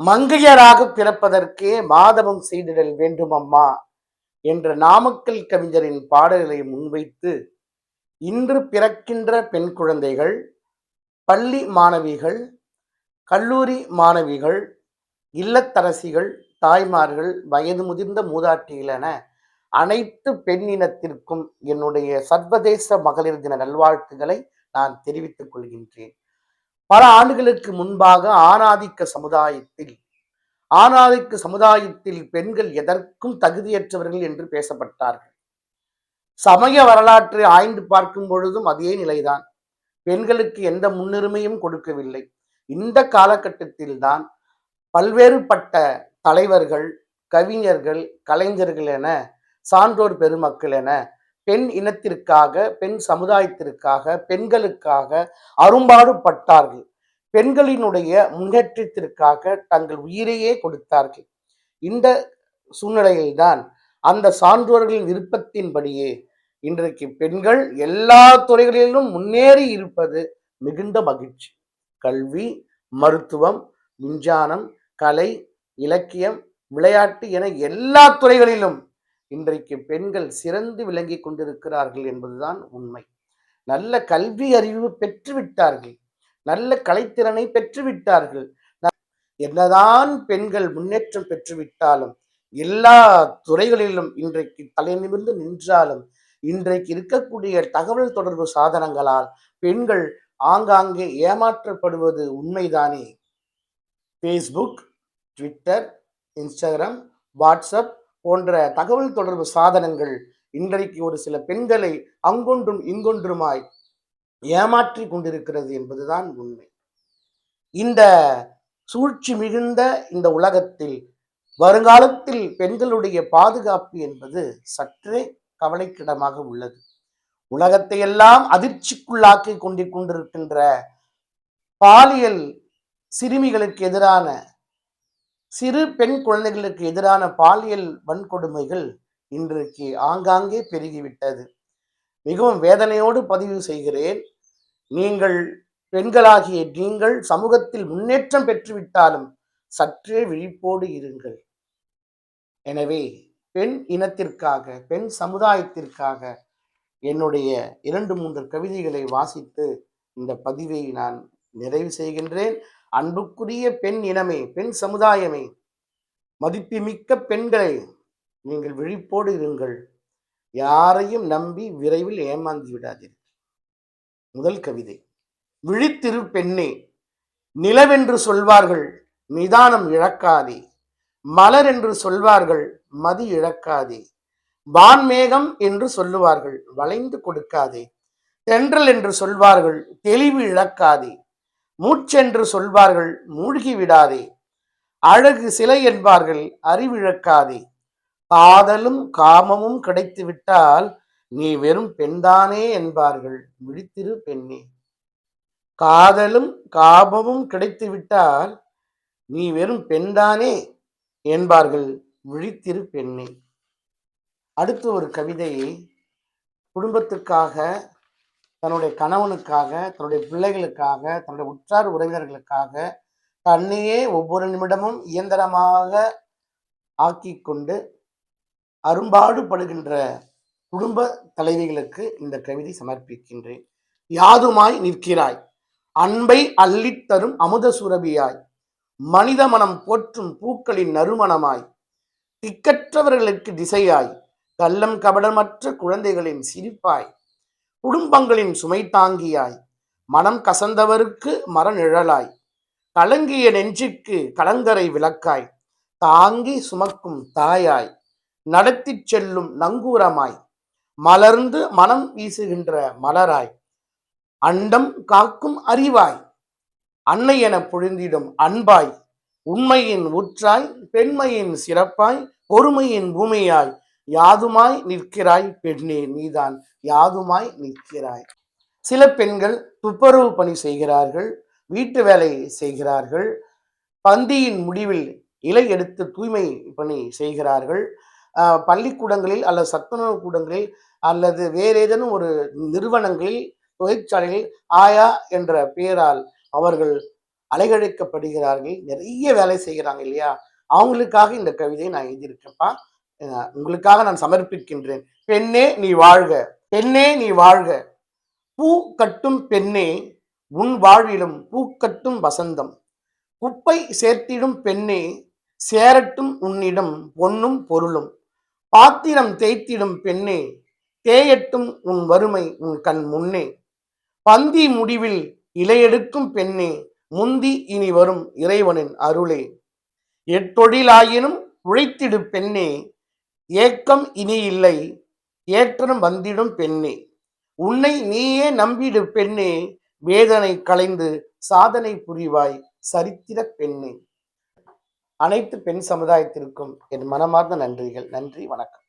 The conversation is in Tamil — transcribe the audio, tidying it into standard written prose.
மங்கையராக பிறப்பதற்கே மாதவம் செய்திடல் வேண்டும் அம்மா என்ற நாமக்கல் கவிஞரின் பாடல்களை முன்வைத்து இன்று பிறக்கின்ற பெண் குழந்தைகள், பள்ளி மாணவிகள், கல்லூரி மாணவிகள், இல்லத்தரசிகள், தாய்மார்கள், வயது முதிர்ந்த மூதாட்டிகள் என அனைத்து பெண் இனத்திற்கும் என்னுடைய சர்வதேச மகளிர் தின நல்வாழ்த்துக்களை நான் தெரிவித்துக் கொள்கின்றேன். பல ஆண்டுகளுக்கு முன்பாக ஆணாதிக்க சமுதாயத்தில் பெண்கள் எதற்கும் தகுதியற்றவர்கள் என்று பேசப்பட்டார்கள். சமய வரலாற்றை ஆய்ந்து பார்க்கும் பொழுதும் அதே நிலைதான். பெண்களுக்கு எந்த முன்னுரிமையும் கொடுக்கவில்லை. இந்த காலகட்டத்தில் தான் பல்வேறுபட்ட தலைவர்கள், கவிஞர்கள், கலைஞர்கள் என சான்றோர் பெருமக்கள் என பெண் இனத்திற்காக, பெண் சமுதாயத்திற்காக, பெண்களுக்காக அரும்பாடுபட்டார்கள். பெண்களினுடைய முன்னேற்றத்திற்காக தங்கள் உயிரையே கொடுத்தார்கள். இந்த சூழ்நிலையில்தான் அந்த சான்றோர்களின் விருப்பத்தின்படியே இன்றைக்கு பெண்கள் எல்லா துறைகளிலும் முன்னேறி இருப்பது மிகுந்த மகிழ்ச்சி. கல்வி, மருத்துவம், விஞ்ஞானம், கலை, இலக்கியம், விளையாட்டு என எல்லா துறைகளிலும் இன்றைக்கு பெண்கள் சிறந்து விளங்கி கொண்டிருக்கிறார்கள் என்பதுதான் உண்மை. நல்ல கல்வி அறிவு பெற்றுவிட்டார்கள், நல்ல கலைத்திறனை பெற்றுவிட்டார்கள். என்னதான் பெண்கள் முன்னேற்றம் பெற்றுவிட்டாலும், எல்லா துறைகளிலும் இன்றைக்கு தலை நிமிர்ந்து நின்றாலும், இன்றைக்கு இருக்கக்கூடிய தகவல் தொடர்பு சாதனங்களால் பெண்கள் ஆங்காங்கே ஏமாற்றப்படுவது உண்மைதானே. ஃபேஸ்புக், ட்விட்டர், இன்ஸ்டாகிராம், வாட்ஸ்அப் போன்ற தகவல் தொடர்பு சாதனங்கள் இன்றைக்கு ஒரு சில பெண்களை அங்கொன்றும் இங்கொன்றுமாய் ஏமாற்றி கொண்டிருக்கிறது என்பதுதான் உண்மை. இந்த சூழ்ச்சி மிகுந்த இந்த உலகத்தில் வருங்காலத்தில் பெண்களுடைய பாதுகாப்பு என்பது சற்றே கவலைக்கிடமாக உள்ளது. உலகத்தை எல்லாம் அதிர்ச்சிக்குள்ளாக்கி கொண்டிருக்கின்ற பாலியல் சிறுமிகளுக்கு எதிரான, சிறு பெண் குழந்தைகளுக்கு எதிரான பாலியல் வன்கொடுமைகள் இன்றைக்கு ஆங்காங்கே பெருகிவிட்டது. மிகவும் வேதனையோடு பதிவு செய்கிறேன். நீங்கள் பெண்களாகிய நீங்கள் சமூகத்தில் முன்னேற்றம் பெற்றுவிட்டாலும் சற்றே விழிப்போடு இருங்கள். எனவே பெண் இனத்திற்காக, பெண் சமுதாயத்திற்காக என்னுடைய 2-3 கவிதைகளை வாசித்து இந்த பதிவை நான் நிறைவு செய்கின்றேன். அன்புக்குரிய பெண் இனமே, பெண் சமுதாயமே, மதிப்புமிக்க பெண்களை நீங்கள் விழிப்போடு இருங்கள். யாரையும் நம்பி விரைவில் ஏமாந்து விடாதீர்கள். முதல் கவிதை. விழித்திரு பெண்ணே, நிலவென்று சொல்வார்கள், நிதானம் இழக்காதே. மலர் என்று சொல்வார்கள், மதி இழக்காதே. வான்மேகம் என்று சொல்லுவார்கள், வளைந்து கொடுக்காதே. தென்றல் என்று சொல்வார்கள், தெளிவு இழக்காதே. மூச்சென்று சொல்வார்கள், மூழ்கி விடாதே. அழகு சிலை என்பார்கள், அறிவிழக்காதே. காதலும் காமமும் கிடைத்து விட்டால் நீ வெறும் பெண்தானே என்பார்கள், விழித்திரு பெண்ணே. காதலும் காமமும் கிடைத்து விட்டால் நீ வெறும் பெண்தானே என்பார்கள், விழித்திரு பெண்ணே. அடுத்து ஒரு கவிதையை குடும்பத்துக்காக, தன்னுடைய கணவனுக்காக, தன்னுடைய பிள்ளைகளுக்காக, தன்னுடைய உற்றார் உறவினர்களுக்காக தன்னையே ஒவ்வொரு நிமிடமும் இயந்திரமாக ஆக்கி கொண்டு அரும்பாடுபடுகின்ற குடும்ப தலைவிகளுக்கு இந்த கவிதை சமர்ப்பிக்கின்றேன். யாதுமாய் நிற்கிறாய், அன்பை அள்ளித்தரும் அமுத சுரபியாய், மனித மனம் போற்றும் பூக்களின் நறுமணமாய், திக்கற்றவர்களுக்கு திசையாய், கள்ளம் கபடமற்ற குழந்தைகளின் சிரிப்பாய், குடும்பங்களின் சுமை தாங்கியாய், மனம் கசந்தவருக்கு மரநிழலாய், கலங்கிய நெஞ்சுக்கு கலங்கரை விளக்காய், தாங்கி சுமக்கும் தாயாய், நடத்தி செல்லும் நங்கூரமாய், மலர்ந்து மனம் வீசுகின்ற மலராய், அண்டம் காக்கும் அறிவாய், அன்னை என பொழிந்திடும் அன்பாய், உண்மையின் ஊற்றாய், பெண்மையின் சிறப்பாய், பொறுமையின் பூமியாய், யாதுமாய் நிற்கிறாய் பெண்ணே, நீதான் யாதுமாய் நிற்கிறாய். சில பெண்கள் துப்புரவு பணி செய்கிறார்கள், வீட்டு வேலை செய்கிறார்கள், பந்தியின் முடிவில் இலை எடுத்து தூய்மை பணி செய்கிறார்கள், பள்ளிக்கூடங்களில் அல்லது சத்துணவு கூடங்களில் அல்லது வேறு ஏதேனும் ஒரு நிறுவனங்களில், தொழிற்சாலைகளில் ஆயா என்ற பெயரால் அவர்கள் அலைகழிக்கப்படுகிறார்கள், நிறைய வேலை செய்கிறாங்க இல்லையா? அவங்களுக்காக இந்த கவிதையை நான் எழுதியிருக்கேன்ப்பா. உங்களுக்காக நான் சமர்ப்பிக்கின்றேன். பெண்ணே நீ வாழ்க, பெண்ணே நீ வாழ்க, பூ கட்டும் பெண்ணே உன் வாழ்விலும் பூக்கட்டும் வசந்தம், குப்பை சேர்த்திடும் பெண்ணே சேரட்டும் உன்னிடம் பொன்னும் பொருளும், பாத்திரம் தேய்த்திடும் பெண்ணே தேயட்டும் உன் வறுமை உன் கண் முன்னே, பந்தி முடிவில் இலையெடுக்கும் பெண்ணே முந்தி இனி வரும் இறைவனின் அருளே, எத்தொழிலாயினும் உழைத்திடு பெண்ணே ஏக்கம் இனி இல்லை ஏற்றம் வந்திடும் பெண்ணே, உன்னை நீயே நம்பிடு பெண்ணே வேதனை களைந்து சாதனை புரிவாய் சரித்திர பெண்ணே. அனைத்து பெண் சமுதாயத்திற்கும் என் மனமார்ந்த நன்றிகள். நன்றி, வணக்கம்.